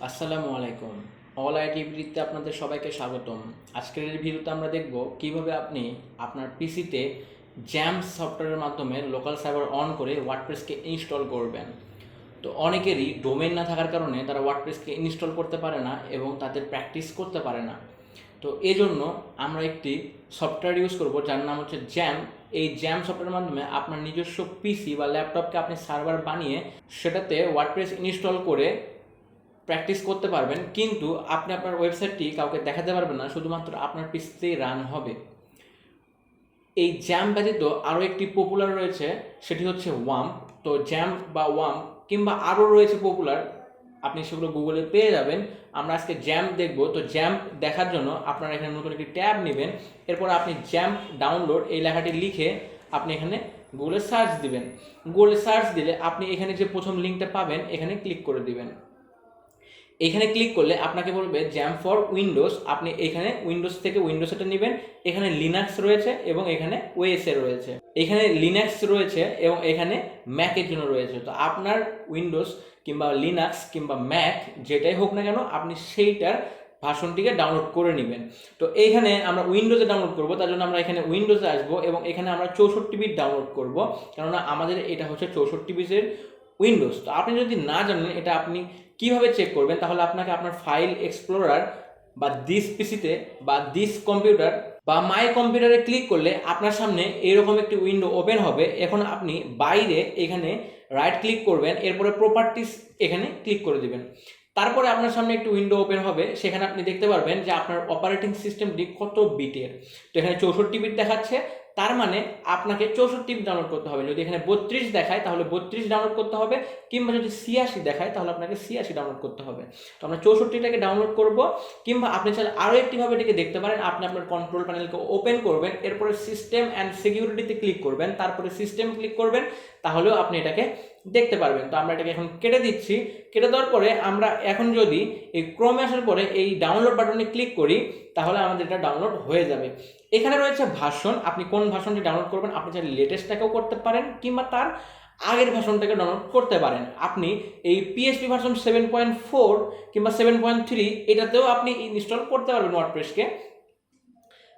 আসসালামু আলাইকুম। All IT ভিডিওতে আপনাদের সবাইকে স্বাগতম। আজকের এই ভিডিওতে আমরা দেখব কিভাবে আপনি আপনার পিসিতে জ্যাম সফটওয়্যারের মাধ্যমে লোকাল সার্ভার অন করে ওয়ার্ডপ্রেসকে ইনস্টল করবেন। তো অনেকেরই ডোমেন না থাকার কারণে তারা ওয়ার্ডপ্রেসকে ইনস্টল করতে পারে না এবং তাদের প্র্যাকটিস করতে পারে না। তো এজন্য আমরা একটি সফটওয়্যার ইউজ করব যার নাম হচ্ছে জ্যাম। এই জ্যাম সফটওয়্যারের মাধ্যমে আপনার নিজস্ব পিসি বা ল্যাপটপকে আপনি সার্ভার বানিয়ে সেটাতে ওয়ার্ডপ্রেস ইনস্টল করে প্র্যাকটিস করতে পারবেন, কিন্তু আপনি আপনার ওয়েবসাইটটি কাউকে দেখাতে পারবেন না, শুধুমাত্র আপনার পিসিতেই রান হবে। এই জ্যাম ব্যতীত আরও একটি পপুলার রয়েছে, সেটি হচ্ছে ওয়াম্প। তো জ্যাম বা ওয়াম্প কিংবা আরও রয়েছে পপুলার, আপনি সেগুলো গুগলে পেয়ে যাবেন। আমরা আজকে জ্যাম দেখব। তো জ্যাম দেখার জন্য আপনারা এখানে নতুন একটি ট্যাব নেবেন, এরপর আপনি জ্যাম ডাউনলোড এই লেখাটি লিখে আপনি এখানে গুগলে সার্চ দিবেন। গুগলে সার্চ দিলে আপনি এখানে যে প্রথম লিঙ্কটা পাবেন এখানে ক্লিক করে দিবেন। এখানে ক্লিক করলে আপনাকে বলবে জ্যাম ফর উইন্ডোজ। আপনি এখানে উইন্ডোজ থেকে উইন্ডোজ এটা নেবেন। এখানে লিনাক্স রয়েছে এবং এখানে ওএসএ রয়েছে। এখানে লিনাক্স রয়েছে এবং এখানে ম্যাকের জন্য রয়েছে। তো আপনার উইন্ডোজ কিংবা লিনাক্স কিংবা ম্যাক যেটাই হোক না কেন, আপনি সেইটার ভার্সনটিকে ডাউনলোড করে নেবেন। তো এইখানে আমরা উইন্ডোজে ডাউনলোড করব, তার জন্য আমরা এখানে উইন্ডোজে আসবো এবং এখানে আমরা 64 বিট ডাউনলোড করব, কেননা আমাদের এটা হচ্ছে 64 বিটের উইন্ডোজ। তো আপনি যদি না জানেন এটা আপনি কিভাবে চেক করবেন, তাহলে আপনাকে আপনার ফাইল এক্সপ্লোরার বা দিস পিসিতে বা দিস কম্পিউটার বা মাই কম্পিউটারে ক্লিক করলে আপনার সামনে এরকম একটি উইন্ডো ওপেন হবে। এখন আপনি বাইরে এখানে রাইট ক্লিক করবেন, এরপরে প্রপার্টিস এখানে ক্লিক করে দিবেন। তারপরে আপনার সামনে একটি উইন্ডো ওপেন হবে, সেখানে আপনি দেখতে পারবেন যে আপনার অপারেটিং সিস্টেমটি কত বিটের। তো এখানে 64 বিট দেখাচ্ছে, তার মানে আপনাকে 64 বিট ডাউনলোড করতে হবে। যদি এখানে 32 দেখায় তাহলে 32 ডাউনলোড করতে হবে, কিংবা যদি 86 দেখায় তাহলে আপনাকে 86 ডাউনলোড করতে হবে। তো আমরা 64টাকে ডাউনলোড করব, কিংবা আপনি চাইলে আরও একটিভাবে এটাকে দেখতে পারেন। আপনি আপনার কন্ট্রোল প্যানেলকে ওপেন করবেন, এরপরে সিস্টেম অ্যান্ড সিকিউরিটিতে ক্লিক করবেন, তারপরে সিস্টেম ক্লিক করবেন, তাহলেও আপনি এটাকে দেখতে পারবেন। তো আমরা এটাকে এখন কেটে দিচ্ছি। কেটে দেওয়ার পরে আমরা এখন যদি এই ক্রোমে আসার পরে এই ডাউনলোড বাটনে ক্লিক করি তাহলে আমাদের এটা ডাউনলোড হয়ে যাবে। এখানে রয়েছে ভার্সন, আপনি কোন ভার্সনটি ডাউনলোড করবেন। আপনি চাইলে লেটেস্টটাকেও করতে পারেন কিংবা তার আগের ভার্সনটাকে ডাউনলোড করতে পারেন। আপনি এই পিএইচপি ভার্সন 7.4 কিংবা 7.3 এটাতেও আপনি ইনস্টল করতে পারবেন ওয়ার্ডপ্রেসকে।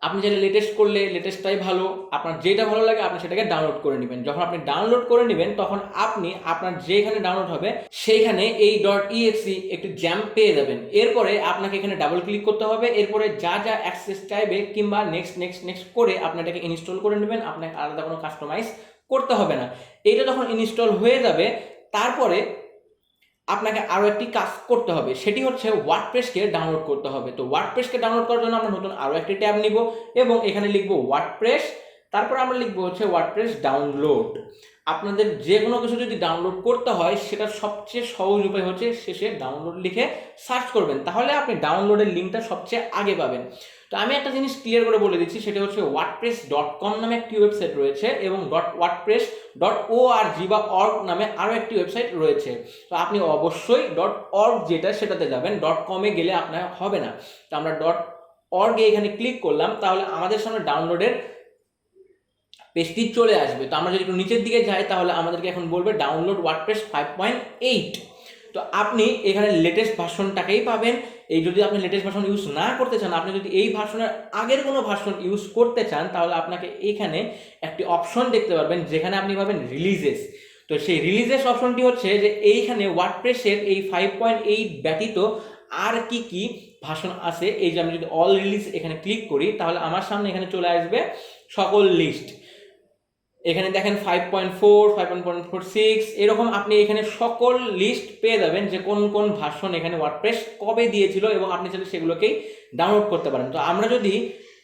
আপনি চাইলে লেটেস্ট করলে লেটেস্টটাই ভালো, আপনার যেটা ভালো লাগে আপনি সেটাকে ডাউনলোড করে নেবেন। যখন আপনি ডাউনলোড করে নেবেন তখন আপনি আপনার যেখানে ডাউনলোড হবে সেইখানে এই .exe একটি জ্যাম পেয়ে যাবেন। এরপরে আপনাকে এখানে ডাবল ক্লিক করতে হবে, এরপরে যা যা অ্যাক্সেস চাইবে কিংবা নেক্সট নেক্সট নেক্সট করে আপনি এটাকে ইনস্টল করে নেবেন। আপনাকে আলাদা কোনো কাস্টমাইজ করতে হবে না। এইটা যখন ইনস্টল হয়ে যাবে তারপরে আপনাকে আরও একটি কাজ করতে হবে, সেটি হচ্ছে ওয়ার্ডপ্রেসকে ডাউনলোড করতে হবে। তো ওয়ার্ডপ্রেসকে ডাউনলোড করার জন্য আমরা নতুন আরও একটি ট্যাব নিব এবং এখানে লিখব ওয়ার্ডপ্রেস, তারপর আমরা লিখব হচ্ছে ওয়ার্ডপ্রেস ডাউনলোড। আপনাদের যে কোনো কিছু যদি ডাউনলোড করতে হয় সেটা সবচেয়ে সহজ উপায় হচ্ছে শেষে ডাউনলোড লিখে সার্চ করবেন, তাহলে আপনি ডাউনলোডের লিঙ্কটা সবচেয়ে আগে পাবেন। তো আমি একটা জিনিস ক্লিয়ার করে বলে দিচ্ছি, সেটা হচ্ছে wordpress.com নামে একটি ওয়েবসাইট রয়েছে এবং wordpress.org বা org নামে আরও একটি ওয়েবসাইট রয়েছে। তো আপনি অবশ্যই .org যেটা সেটাতে যাবেন, .com-এ গেলে আপনার হবে না। তো আমরা .org এখানে ক্লিক করলাম, তাহলে আমাদের সামনে ডাউনলোডের পেজটি চলে আসবে। তো আমরা যদি একটু নিচের দিকে যাই তাহলে আমাদেরকে এখন বলবে ডাউনলোড ওয়ার্ডপ্রেস 5.8। তো আপনি এখানে লেটেস্ট ভার্সনটাকেই পাবেন। এই যদি আপনি লেটেস্ট ভার্সন ইউজ না করতে চান, আপনি যদি এই ভার্সনের আগের কোনো ভার্সন ইউজ করতে চান, তাহলে আপনাকে এইখানে একটি অপশন দেখতে পারবেন যেখানে আপনি পাবেন রিলিজেস। তো সেই রিলিজেস অপশনটি হচ্ছে যে এইখানে ওয়ার্ডপ্রেসের এই 5.8 ব্যতীত আর কি কি ভার্সন আছে, এই যে আমি যদি অল রিলিজ এখানে ক্লিক করি তাহলে আমার সামনে এখানে চলে আসবে সকল লিস্ট। এখানে দেখেন 5.4, 5.46 এরকম আপনি এখানে সকল লিস্ট পেয়ে যাবেন যে কোন কোন ভার্সন এখানে ওয়ার্ডপ্রেস কবে দিয়েছিল, এবং আপনি চাইলে সেগুলোকেই ডাউনলোড করতে পারেন। তো আমরা যদি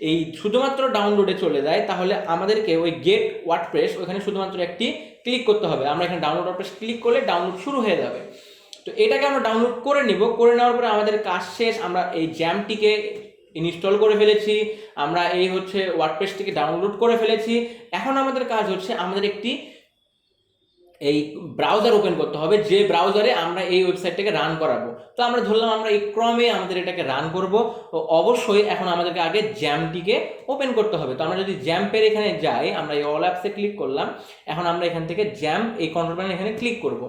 এই শুধুমাত্র ডাউনলোডে চলে যাই তাহলে আমাদেরকে ওই গেট ওয়ার্ডপ্রেস ওখানে শুধুমাত্র একটি ক্লিক করতে হবে। আমরা এখানে ডাউনলোড ওয়ার্ডপ্রেস ক্লিক করলে ডাউনলোড শুরু হয়ে যাবে। তো এটাকে আমরা ডাউনলোড করে নিব, করে নেওয়ার পরে আমাদের কাজ শেষ। আমরা এই জ্যামটিকে ইনস্টল করে ফেলেছি, আমরা এই হচ্ছে ওয়ার্ডপ্রেসটিকে ডাউনলোড করে ফেলেছি। এখন আমাদের কাজ হচ্ছে আমাদের একটি এই ব্রাউজার ওপেন করতে হবে, যে ব্রাউজারে আমরা এই ওয়েবসাইটটাকে রান করাবো। তো আমরা ধরলাম আমরা এই ক্রমে আমাদের এটাকে রান করব। তো অবশ্যই এখন আমাদেরকে আগে জ্যামটিকে ওপেন করতে হবে। তো আমরা যদি জ্যাম্পের এখানে যাই, আমরা এই অল অ্যাপসে ক্লিক করলাম, এখন আমরা এখান থেকে জ্যাম এই কন্ট্রোল প্যানেল এখানে ক্লিক করব।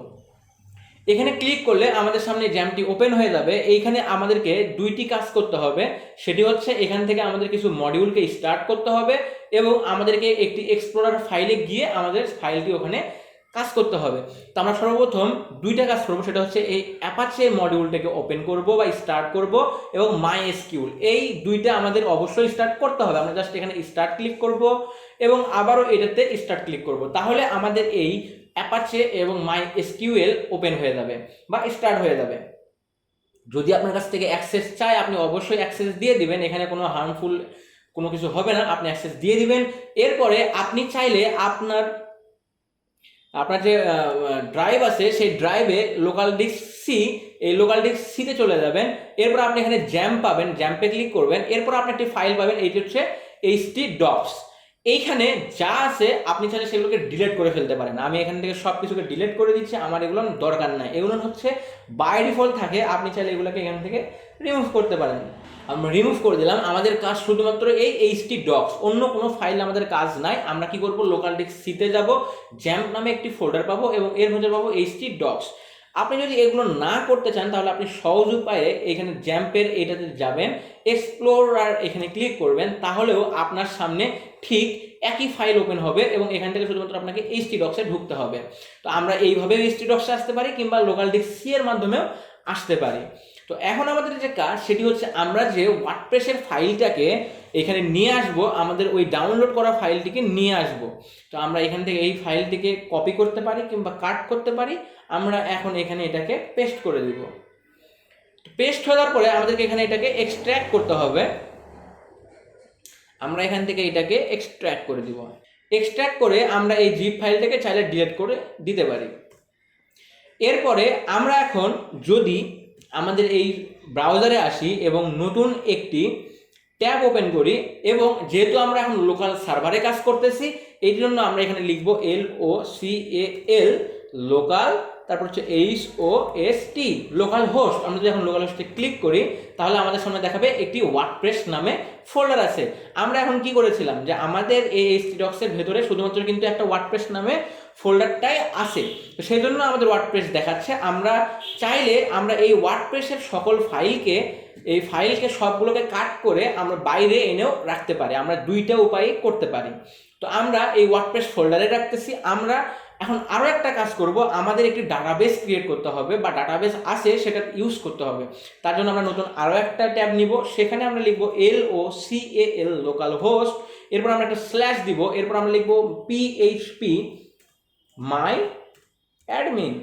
এখানে ক্লিক করলে আমাদের সামনে জ্যামটি ওপেন হয়ে যাবে। এইখানে আমাদেরকে দুইটি কাজ করতে হবে, সেটি হচ্ছে এখান থেকে আমাদের কিছু মডিউলকে স্টার্ট করতে হবে এবং আমাদেরকে একটি এক্সপ্লোরার ফাইলে গিয়ে আমাদের ফাইলটি ওখানে কাজ করতে হবে। তো আমরা সর্বপ্রথম দুইটা কাজ করবো, সেটা হচ্ছে এই অ্যাপাচে মডিউলটাকে ওপেন করব বা স্টার্ট করব এবং মাই এসকিউএল, এই দুইটা আমাদের অবশ্যই স্টার্ট করতে হবে। আমরা জাস্ট এখানে স্টার্ট ক্লিক করব এবং আবারও এটাতে স্টার্ট ক্লিক করব, তাহলে আমাদের এই অ্যাপাচে এবং মাই এসকিউএল ওপেন হয়ে যাবে বা স্টার্ট হয়ে যাবে। যদি আপনার কাছ থেকে অ্যাক্সেস চায় আপনি অবশ্যই অ্যাক্সেস দিয়ে দিবেন, এখানে কোনো হার্মফুল কোনো কিছু হবে না, আপনি অ্যাক্সেস দিয়ে দিবেন। এরপরে আপনি চাইলে আপনার যে ড্রাইভ আছে সেই ড্রাইভে লোকাল ডিস্ক সি, এই লোকাল ডিস্ক সিতে চলে যাবেন। এরপর আপনি এখানে জ্যাম পাবেন, জ্যাম্পে ক্লিক করবেন। এরপর আপনি একটি ফাইল পাবেন, এইটি হচ্ছে htdocs। এইখানে যা আছে আপনি চাইলে সেগুলোকে ডিলিট করে ফেলতে পারেন। আমি এখান থেকে সব কিছুকে ডিলিট করে দিচ্ছি, আমার এগুলো দরকার নাই। এগুলো হচ্ছে বাই ডিফল্ট থাকে, আপনি চাইলে এগুলোকে এখান থেকে রিমুভ করতে পারেন। আমরা রিমুভ করে দিলাম। আমাদের কাজ শুধুমাত্র এই htdocs, অন্য কোনো ফাইল আমাদের কাজ নাই। আমরা কি করব, লোকাল ডিস্ক সিতে যাব, জ্যাম্প নামে একটি ফোল্ডার পাবো এবং এর মধ্যে পাবো htdocs। আপনি যদি এগুলো না করতে চান তাহলে আপনি সহজ উপায়ে এখানে জ্যাম্পের এটাতে যাবেন, এক্সপ্লোরার এখানে ক্লিক করবেন, তাহলেও আপনার সামনে ঠিক একই ফাইল ওপেন হবে এবং এখান থেকে শুধুমাত্র আপনাকে htdocs-এ ঢুকতে হবে। তো আমরা এইভাবে htdocs-এ আসতে পারি কিংবা লোকাল ডিস্ক সি এর মাধ্যমেও আসতে পারি। তো এখন আমাদের যে কাজ সেটি হচ্ছে আমরা যে ওয়ার্ডপ্রেসের ফাইলটাকে এখানে নিয়ে আসব, আমাদের ওই ডাউনলোড করা ফাইলটিকে নিয়ে আসব। তো আমরা এখান থেকে এই ফাইলটিকে কপি করতে পারি কিংবা কাট করতে পারি। আমরা এখন এখানে এটাকে পেস্ট করে দিব। পেস্ট হয়ে যাওয়ার পরে আমাদেরকে এখানে এটাকে এক্সট্র্যাক্ট করতে হবে। আমরা এখান থেকে এটাকে এক্সট্র্যাক্ট করে দিব। এক্সট্র্যাক্ট করে আমরা এই জিপ ফাইলটাকে চাইলে ডিলিট করে দিতে পারি। এরপরে আমরা এখন যদি আমাদের এই ব্রাউজারে আসি এবং নতুন একটি ট্যাব ওপেন করি, এবং যেহেতু আমরা এখন লোকাল সার্ভারে কাজ করতেছি এই জন্য আমরা এখানে লিখব LOCAL লোকাল, তারপর হচ্ছে HOST লোকাল হোস্ট। আমরা যদি এখন লোকাল হোস্টে ক্লিক করি তাহলে আমাদের সামনে দেখাবে একটি ওয়ার্ডপ্রেস নামে ফোল্ডার আছে। আমরা এখন কি করেছিলাম যে আমাদের এই htdocs-এর ভেতরে শুধুমাত্র কিন্তু একটা ওয়ার্ডপ্রেস নামে ফোল্ডারটাই আছে, তো সেই জন্য আমাদের ওয়ার্ডপ্রেস দেখাচ্ছে। আমরা চাইলে আমরা এই ওয়ার্ডপ্রেসের সকল ফাইলকে সবগুলোকে কাট করে আমরা বাইরে এনেও রাখতে পারি। আমরা দুইটা উপায়ে করতে পারি। তো আমরা এই ওয়ার্ডপ্রেস ফোল্ডারে রাখতেছি। আমরা এখন আরও একটা কাজ করব, আমাদের একটি ডাটাবেস ক্রিয়েট করতে হবে বা ডাটাবেস আছে সেটা ইউজ করতে হবে। তার জন্য আমরা নতুন আরও একটা ট্যাব নিব, সেখানে আমরা লিখব LOCAL লোকাল হোস্ট, এরপর আমরা একটা স্ল্যাশ দিব, এরপর আমরা লিখব PHP মাই অ্যাডমিন।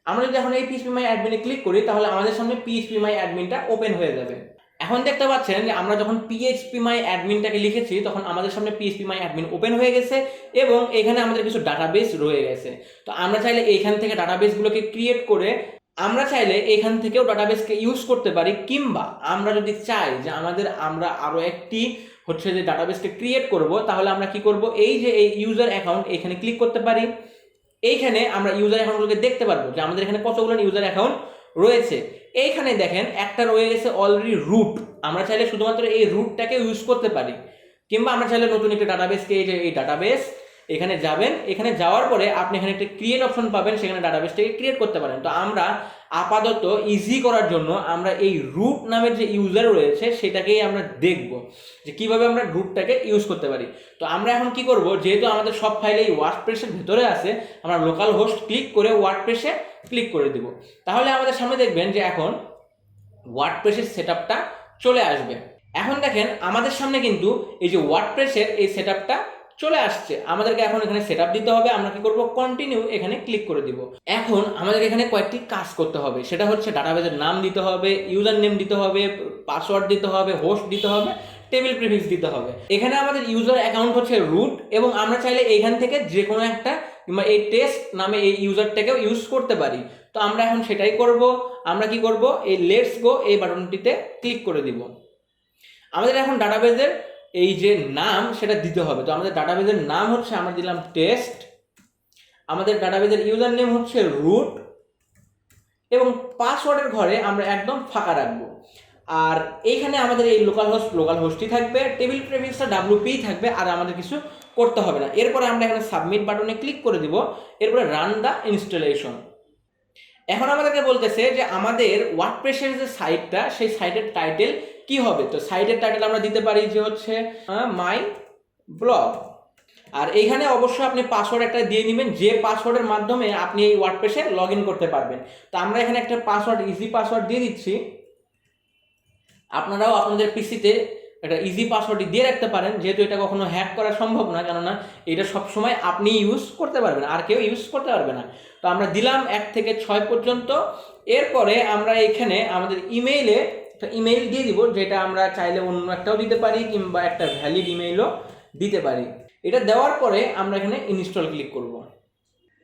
আমরা যদি এখন এই PHP মাই অ্যাডমিনে ক্লিক করি তাহলে আমাদের সামনে PHP মাই অ্যাডমিনটা ওপেন হয়ে যাবে। এখন দেখতে পাচ্ছেন যে আমরা যখন PHP মাই অ্যাডমিনটাকে লিখেছি তখন আমাদের সামনে PHP মাই অ্যাডমিন ওপেন হয়ে গেছে এবং এখানে আমাদের কিছু ডাটাবেস রয়ে গেছে। তো আমরা চাইলে এইখান থেকে ডাটাবেসগুলোকে ক্রিয়েট করে আমরা চাইলে এখান থেকেও ডাটাবেসকে ইউজ করতে পারি, কিংবা আমরা যদি চাই যে আমরা আরও একটি হচ্ছে যে ডাটাবেসকে ক্রিয়েট করব, তাহলে আমরা কি করব, এই যে এই ইউজার অ্যাকাউন্ট এখানে ক্লিক করতে পারি। এইখানে আমরা ইউজার অ্যাকাউন্টগুলোকে দেখতে পারবো যে আমাদের এখানে কতগুলো ইউজার অ্যাকাউন্ট রয়েছে। এইখানে দেখেন একটা রয়ে গেছে অলরেডি রুট, আমরা চাইলে শুধুমাত্র এই রুটটাকে ইউজ করতে পারি, কিংবা আমরা চাইলে নতুন একটা ডাটাবেসকে এই ডাটাবেস এখানে যাবেন, এখানে যাওয়ার পরে আপনি এখানে একটা ক্রিয়েট অপশন পাবেন, সেখানে ডাটাবেসটাকে ক্রিয়েট করতে পারেন। তো আমরা আপাতত ইজি করার জন্য আমরা এই রুট নামের যে ইউজার রয়েছে সেটাকেই আমরা দেখব যে কিভাবে আমরা রুটটাকে ইউজ করতে পারি। তো আমরা এখন কি করব, যেহেতু আমাদের সব ফাইল এই ওয়ার্ডপ্রেসের ভেতরে আছে, আমরা লোকাল হোস্ট ক্লিক করে ওয়ার্ডপ্রেসে ক্লিক করে দেব। তাহলে আমাদের সামনে দেখবেন যে এখন ওয়ার্ডপ্রেসের সেটআপটা চলে আসবে। এখন দেখেন আমাদের সামনে কিন্তু এই যে ওয়ার্ডপ্রেসের এই সেটআপটা চলে আসছে। আমাদেরকে এখন এখানে সেটআপ দিতে হবে। আমরা কি করব, কন্টিনিউ এখানে ক্লিক করে দিব। এখন আমাদের এখানে কয়েকটি কাজ করতে হবে, সেটা হচ্ছে ডাটাবেসের নাম দিতে হবে, ইউজার নেম দিতে হবে, পাসওয়ার্ড দিতে হবে, হোস্ট দিতে হবে, টেবিল প্রিফিক্স দিতে হবে। এখানে আমাদের ইউজার অ্যাকাউন্ট হচ্ছে রুট, এবং আমরা চাইলে এইখান থেকে যে কোনো একটা কিংবা এই টেস্ট নামে এই ইউজারটাকেও ইউজ করতে পারি। তো আমরা এখন সেটাই করব। আমরা কি করব, এই লেটস গো এই বাটনটিতে ক্লিক করে দিব। আমাদের এখন ডাটাবেসের এই যে নাম সেটা দিতে হবে। তো আমাদের ডাটাবেসের নাম হচ্ছে, আমরা দিলাম টেস্ট, আমাদের ডাটাবেসের ইউজার নেম হচ্ছে রুট, এবং পাসওয়ার্ডের ঘরে আমরা একদম ফাঁকা রাখবো। আর এইখানে আমাদের এই লোকাল হোস্টই থাকবে, টেবিল প্রিফিক্সটা WP থাকবে, আর আমাদের কিছু করতে হবে না। এরপরে আমরা এখানে সাবমিট বাটনে ক্লিক করে দিব। এরপরে রান দ্য ইনস্টলেশন। এখন আমাদেরকে বলতেছে যে আমাদের ওয়ার্ডপ্রেসের যে সাইটটা, সেই সাইটের টাইটেল কি হবে। তো সাইটের টাইটেল আমরা দিতে পারি যে হচ্ছে মাই ব্লগ। আর এইখানে অবশ্যই আপনি পাসওয়ার্ড একটা দিয়ে নেবেন, যে পাসওয়ার্ডের মাধ্যমে আপনি এই ওয়ার্ডপ্রেসে লগ ইন করতে পারবেন। তো আমরা এখানে একটা পাসওয়ার্ড, ইজি পাসওয়ার্ড দিয়ে দিচ্ছি। আপনারাও আপনাদের পিসিতে একটা ইজি পাসওয়ার্ড দিয়ে রাখতে পারেন, যেহেতু এটা কখনো হ্যাক করা সম্ভব না, কেননা এটা সবসময় আপনি ইউজ করতে পারবেন, আর কেউ ইউজ করতে পারবে না। তো আমরা দিলাম 1 থেকে 6 পর্যন্ত। এরপরে আমরা এখানে আমাদের ইমেইলে একটা ইমেইল দিয়ে দিব, যেটা আমরা চাইলে অন্য একটাও দিতে পারি কিংবা একটা ভ্যালিড ইমেইলও দিতে পারি। এটা দেওয়ার পরে আমরা এখানে ইনস্টল ক্লিক করব।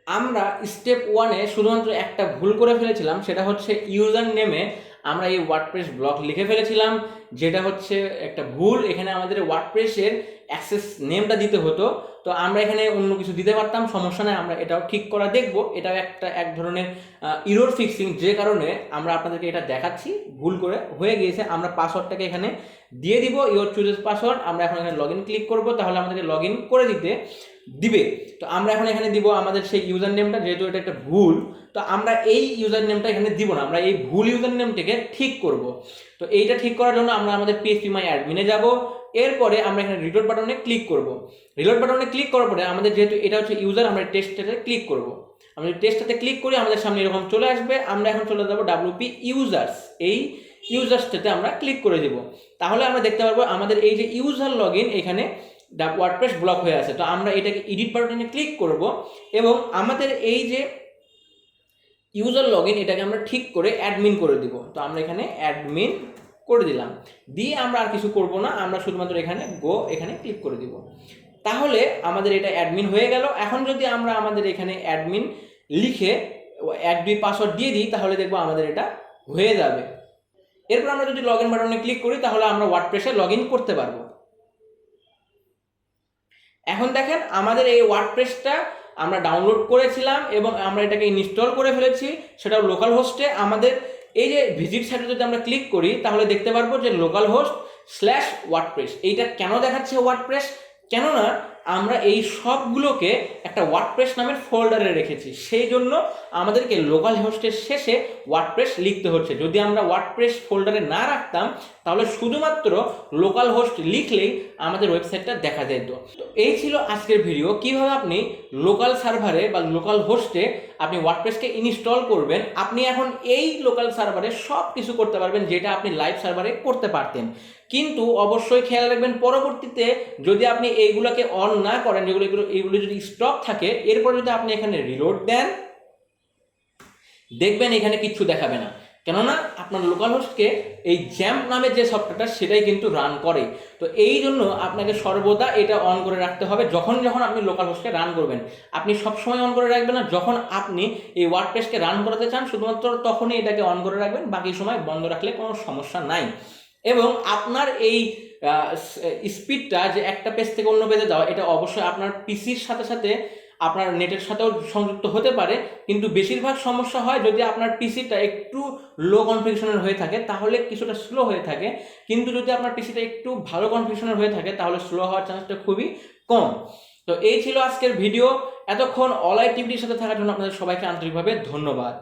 আমরা স্টেপ 1-এ শুধুমাত্র একটা ভুল করে ফেলেছিলাম, সেটা হচ্ছে ইউজার নেমে আমরা এই ওয়ার্ডপ্রেস ব্লগ লিখে ফেলেছিলাম, যেটা হচ্ছে একটা ভুল। এখানে আমাদের ওয়ার্ডপ্রেসের অ্যাক্সেস নেমটা দিতে হতো, তো আমরা এখানে অন্য কিছু দিতে পারতাম, সমস্যা নেই, আমরা এটাও ঠিক করা দেখব। এটাও এক ধরনের ইরর ফিক্সিং, যে কারণে আমরা আপনাদেরকে এটা দেখাচ্ছি ভুল করে হয়ে গিয়েছে। আমরা পাসওয়ার্ডটাকে এখানে দিয়ে দিব, ইওর চুজেস পাসওয়ার্ড। আমরা এখন এখানে লগ ইন ক্লিক করবো, তাহলে আমাদেরকে লগ ইন করে দিবে। তো আমরা এখন এখানে দিব আমাদের সেই ইউজার নেমটা, যেহেতু এটা একটা ভুল, তো আমরা এই ইউজার নেমটা এখানে দিব না, আমরা এই ভুল ইউজার নেমটাকে ঠিক করব। তো এইটা ঠিক করার জন্য আমরা আমাদের PHP মাই অ্যাডমিনে যাব। এরপরে আমরা এখানে রিলোড বাটনে ক্লিক করব। রিলোড বাটনে ক্লিক করার পরে আমাদের যেহেতু এটা হচ্ছে ইউজার, আমরা টেস্টটাতে ক্লিক করব। আমরা টেস্টটাতে ক্লিক করি, আমাদের সামনে এরকম চলে আসবে। আমরা এখন চলে যাব WP ইউজার্স, এই ইউজার্সটাতে আমরা ক্লিক করে দেব। তাহলে আমরা দেখতে পারবো আমাদের এই যে ইউজার লগ ইন, এখানে ওয়ার্ডপ্রেস ব্লক হয়ে আছে। তো আমরা এটাকে এডিট বাটনে ক্লিক করব এবং আমাদের এই যে ইউজার লগ ইন, এটাকে আমরা ঠিক করে অ্যাডমিন করে দিব। তো আমরা এখানে অ্যাডমিন করে দিলাম, দিয়ে আমরা আর কিছু করব না, আমরা শুধুমাত্র এখানে এখানে ক্লিক করে দিব। তাহলে আমাদের এটা অ্যাডমিন হয়ে গেল। এখন যদি আমরা আমাদের এখানে অ্যাডমিন লিখে 1-2 পাসওয়ার্ড দিয়ে দিই, তাহলে দেখবো আমাদের এটা হয়ে যাবে। এরপর আমরা যদি লগ ইন বাটনে ক্লিক করি, তাহলে আমরা ওয়ার্ডপ্রেসে লগ ইন করতে পারবো। এখন দেখেন আমাদের এই ওয়ার্ডপ্রেসটা আমরা ডাউনলোড করেছিলাম এবং আমরা এটাকে ইনস্টল করে ফেলেছি, সেটাও লোকাল হোস্টে। আমাদের এই যে ভিজিট সাইটে যদি আমরা ক্লিক করি, তাহলে দেখতে পারবো যে লোকাল হোস্ট /ওয়ার্ডপ্রেস। এইটা কেন দেখাচ্ছে ওয়ার্ডপ্রেস? কেননা আমরা এই সবগুলোকে একটা ওয়ার্ডপ্রেস নামের ফোল্ডারে রেখেছি, সেই জন্য আমাদেরকে লোকাল হোস্টের শেষে ওয়ার্ডপ্রেস লিখতে হচ্ছে। যদি আমরা ওয়ার্ডপ্রেস ফোল্ডারে না রাখতাম, তাহলে শুধুমাত্র লোকাল হোস্ট লিখলেই আমাদের ওয়েবসাইটটা দেখা যেত। তো এই ছিল আজকের ভিডিও, কিভাবে আপনি লোকাল সার্ভারে বা লোকাল হোস্টে আপনি ওয়ার্ডপ্রেসকে ইনস্টল করবেন। আপনি এখন এই লোকাল সার্ভারে সব কিছু করতে পারবেন, যেটা আপনি লাইভ সার্ভারে করতে পারতেন। কিন্তু অবশ্যই খেয়াল রাখবেন, পরবর্তীতে যদি আপনি এইগুলোকে অন না করেন, এইগুলো যদি স্টপ থাকে, এরপর যদি আপনি এখানে রিলোড দেন, দেখবেন এখানে কিচ্ছু দেখাবে না, কেননা আপনার লোকাল হোস্টকে এই জ্যাম্প নামের যে সফটওয়্যারটা, সেটাই কিন্তু রান করে। তো এই জন্য আপনাকে সর্বদা এটা অন করে রাখতে হবে। যখন আপনি লোকাল হোস্টকে রান করবেন, আপনি সবসময় অন করে রাখবেন না। যখন আপনি এই ওয়ার্ডপ্রেসকে রান করাতে চান, শুধুমাত্র তখনই এটাকে অন করে রাখবেন, বাকি সময় বন্ধ রাখলে কোনো সমস্যা নাই। এবং আপনার এই স্পিডটা, যে একটা পেজ থেকে অন্য পেজে যাওয়া, এটা অবশ্যই আপনার পিসির সাথে সাথে আপনার নেটের সাথেও সংযুক্ত হতে পারে, কিন্তু বেশিরভাগ সমস্যা হয় যদি আপনার পিসিটা একটু লো কনফিগারেশনের হয়ে থাকে, তাহলে কিছুটা স্লো হয়ে থাকে। কিন্তু যদি আপনার পিসিটা একটু ভালো কনফিগারেশনের হয়ে থাকে, তাহলে স্লো হওয়ার চান্সটা খুবই কম। তো এই ছিল আজকের ভিডিও। এতক্ষণ অল আই টিভির সাথে থাকার জন্য আপনাদের সবাইকে আন্তরিকভাবে ধন্যবাদ।